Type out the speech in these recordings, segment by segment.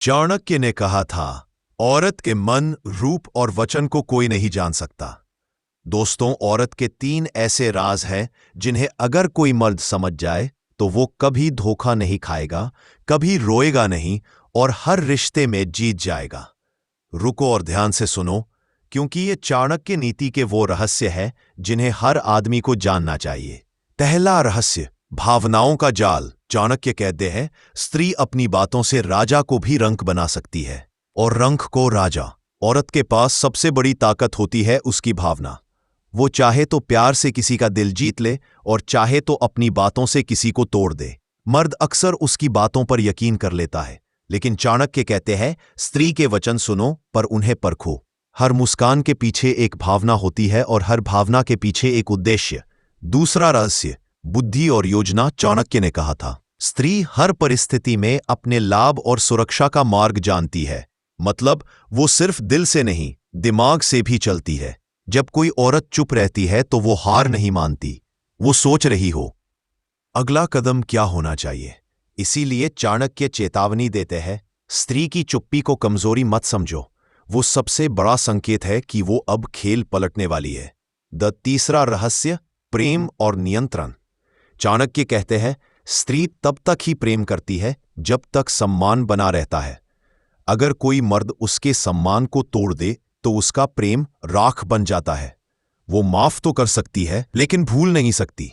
चाणक्य ने कहा था, औरत के मन, रूप और वचन को कोई नहीं जान सकता। दोस्तों, औरत के 3 ऐसे राज हैं जिन्हें अगर कोई मर्द समझ जाए तो वो कभी धोखा नहीं खाएगा, कभी रोएगा नहीं और हर रिश्ते में जीत जाएगा। रुको और ध्यान से सुनो, क्योंकि ये चाणक्य नीति के वो रहस्य हैं जिन्हें हर आदमी को जानना चाहिए। पहला रहस्य, भावनाओं का जाल। चाणक्य कहते हैं, स्त्री अपनी बातों से राजा को भी रंक बना सकती है, और रंक को राजा। औरत के पास सबसे बड़ी ताकत होती है उसकी भावना। वो चाहे तो प्यार से किसी का दिल जीत ले और चाहे तो अपनी बातों से किसी को तोड़ दे। मर्द अक्सर उसकी बातों पर यकीन कर लेता है, लेकिन चाणक्य कहते हैं, स्त्री के वचन सुनो पर उन्हें परखो। हर मुस्कान के पीछे एक भावना होती है और हर भावना के पीछे एक उद्देश्य। दूसरा रहस्य, बुद्धि और योजना। चाणक्य ने कहा था, स्त्री हर परिस्थिति में अपने लाभ और सुरक्षा का मार्ग जानती है। मतलब वो सिर्फ दिल से नहीं, दिमाग से भी चलती है। जब कोई औरत चुप रहती है तो वो हार नहीं मानती, वो सोच रही हो अगला कदम क्या होना चाहिए। इसीलिए चाणक्य चेतावनी देते हैं, स्त्री की चुप्पी को कमजोरी मत समझो, वो सबसे बड़ा संकेत है कि वो अब खेल पलटने वाली है। तीसरा रहस्य, प्रेम और नियंत्रण। चाणक्य कहते हैं, स्त्री तब तक ही प्रेम करती है जब तक सम्मान बना रहता है। अगर कोई मर्द उसके सम्मान को तोड़ दे तो उसका प्रेम राख बन जाता है। वो माफ तो कर सकती है लेकिन भूल नहीं सकती।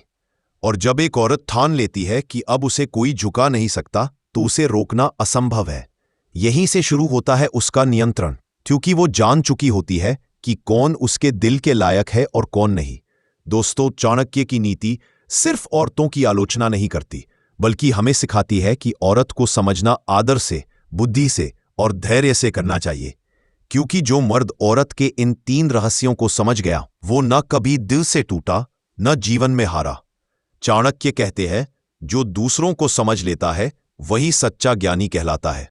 और जब एक औरत ठान लेती है कि अब उसे कोई झुका नहीं सकता तो उसे रोकना असंभव है। यहीं से शुरू होता है उसका नियंत्रण, क्योंकि वो जान चुकी होती है कि कौन उसके दिल के लायक है और कौन नहीं। दोस्तों, चाणक्य की नीति सिर्फ औरतों की आलोचना नहीं करती, बल्कि हमें सिखाती है कि औरत को समझना आदर से, बुद्धि से और धैर्य से करना चाहिए। क्योंकि जो मर्द औरत के इन 3 रहस्यों को समझ गया, वो न कभी दिल से टूटा, न जीवन में हारा। चाणक्य कहते हैं, जो दूसरों को समझ लेता है वही सच्चा ज्ञानी कहलाता है।